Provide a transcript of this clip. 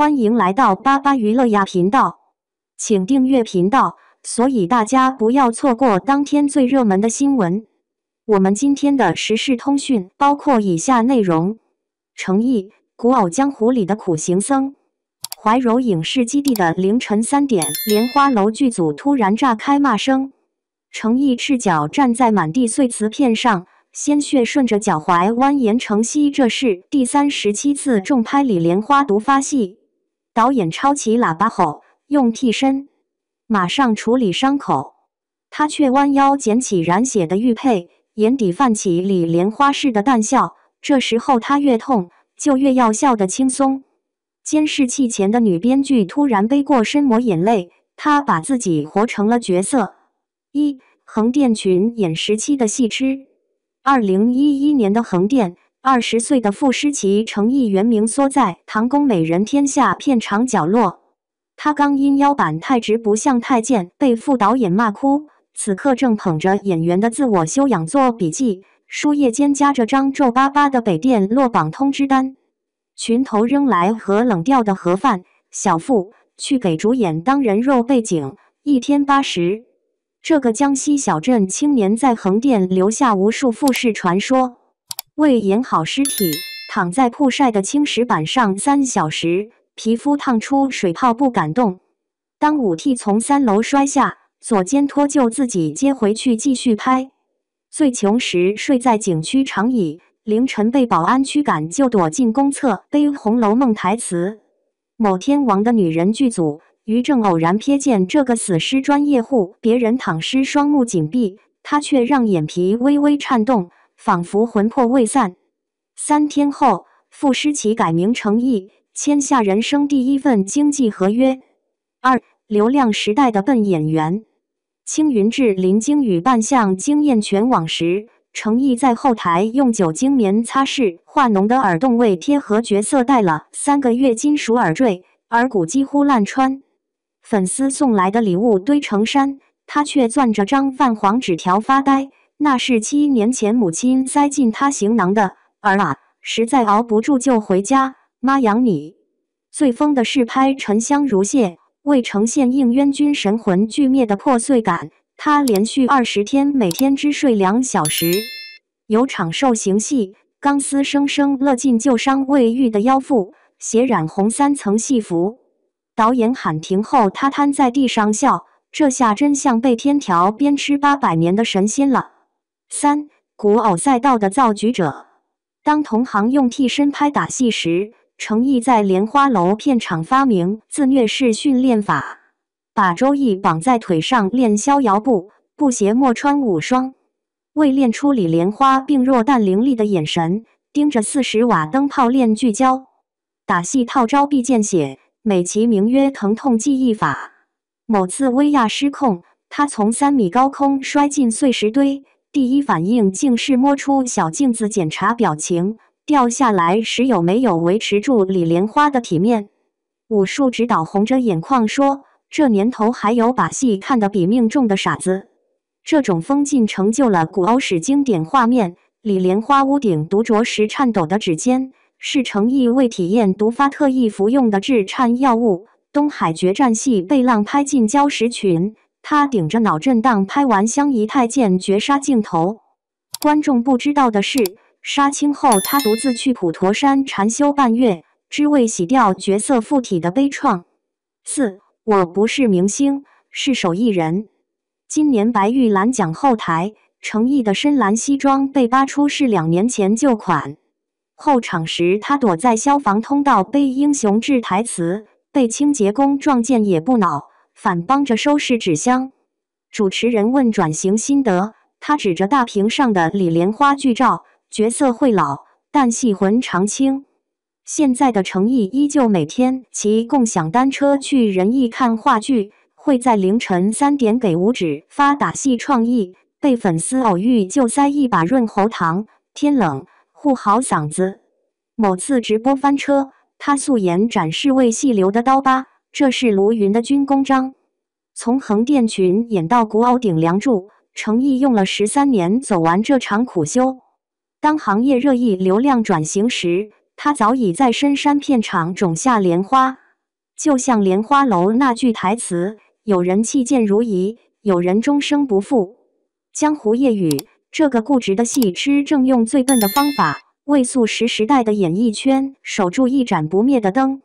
欢迎来到巴巴娱乐呀频道，请订阅频道，所以大家不要错过当天最热门的新闻。我们今天的时事通讯包括以下内容：诚意，古偶江湖里的苦行僧。怀柔影视基地的凌晨3点，莲花楼剧组突然炸开骂声。诚意赤脚站在满地碎瓷片上，鲜血顺着脚踝蜿蜒成溪。这是第37次重拍李莲花毒发戏，导演抄起喇叭吼：“用替身，马上处理伤口。”他却弯腰捡起染血的玉佩，眼底泛起李莲花式的淡笑。这时候他越痛，就越要笑得轻松。监视器前的女编剧突然背过身抹眼泪，她把自己活成了角色。横店群演17的戏痴。2011年的横店，20岁的傅诗琪诚意原名缩在唐宫美人天下片场角落。他刚因腰板太直不像太监被副导演骂哭，此刻正捧着演员的自我修养做笔记，书页间夹着张皱巴巴的北电落榜通知单。群头扔来盒冷掉的盒饭，小傅去给主演当人肉背景，1天80。这个江西小镇青年在横店留下无数复式传说。为演好尸体，躺在曝晒的青石板上3小时，皮肤烫出水泡不敢动。当武替从3楼摔下，左肩脱臼自己接回去继续拍。最穷时睡在景区长椅，凌晨被保安驱赶就躲进公厕背《红楼梦》台词。某天王的女人剧组，于正偶然瞥见这个死尸专业户，别人躺尸双目紧闭，他却让眼皮微微颤动，仿佛魂魄未散。3天后，傅诗琪改名诚意，签下人生第1份经纪合约。流量时代的笨演员。青云志林惊羽扮相惊艳全网时，诚意在后台用酒精棉擦拭化脓的耳洞，为贴合角色戴了3个月金属耳坠，耳骨几乎烂穿。粉丝送来的礼物堆成山，他却攥着张泛黄纸条发呆。那是7年前母亲塞进他行囊的。儿啊，实在熬不住就回家，妈养你。最疯的是拍沉香如屑，为呈现应渊君神魂俱灭的破碎感，他连续20天每天只睡2小时。有场受刑戏，钢丝生生勒进旧伤未愈的腰腹，血染红3层戏服。导演喊停后，他瘫在地上笑，这下真像被天条鞭笞800年的神仙了。古偶赛道的造局者。当同行用替身拍打戏时，诚意在莲花楼片场发明自虐式训练法，把周易绑在腿上练逍遥步，布鞋莫穿5双。为练出李莲花病弱但凌厉的眼神，盯着40瓦灯泡练聚焦。打戏套招必见血，美其名曰疼痛记忆法。某次威亚失控，他从3米高空摔进碎石堆，第一反应竟是摸出小镜子检查表情，掉下来时有没有维持住李莲花的体面。武术指导红着眼眶说，这年头还有把戏看得比命重的傻子。这种疯劲成就了古偶史经典画面，李莲花屋顶独酌时颤抖的指尖，是诚意为体验毒发特意服用的治颤药物。东海决战戏被浪拍进礁石群，他顶着脑震荡拍完相宜太监绝杀镜头。观众不知道的是，杀青后他独自去普陀山禅修半月，只为洗掉角色附体的悲怆。我不是明星，是手艺人。今年白玉兰奖后台，诚意的深蓝西装被扒出是2年前旧款。候场时他躲在消防通道背英雄志台词，被清洁工撞见也不恼，反帮着收拾纸箱。主持人问转型心得，他指着大屏上的李莲花剧照，角色会老，但戏魂常青。现在的诚意依旧每天骑共享单车去仁义看话剧，会在凌晨3点给五指发打戏创意，被粉丝偶遇就塞1把润喉糖，天冷护好嗓子。某次直播翻车，他素颜展示为戏留的刀疤，这是卢云的军功章。从横店群演到古偶顶梁柱，诚意用了13年走完这场苦修。当行业热议流量转型时，他早已在深山片场种下莲花。就像莲花楼那句台词：有人弃剑如泥，有人终生不复。江湖夜雨这个固执的戏痴，正用最笨的方法，为素食时代的演艺圈守住一盏不灭的灯。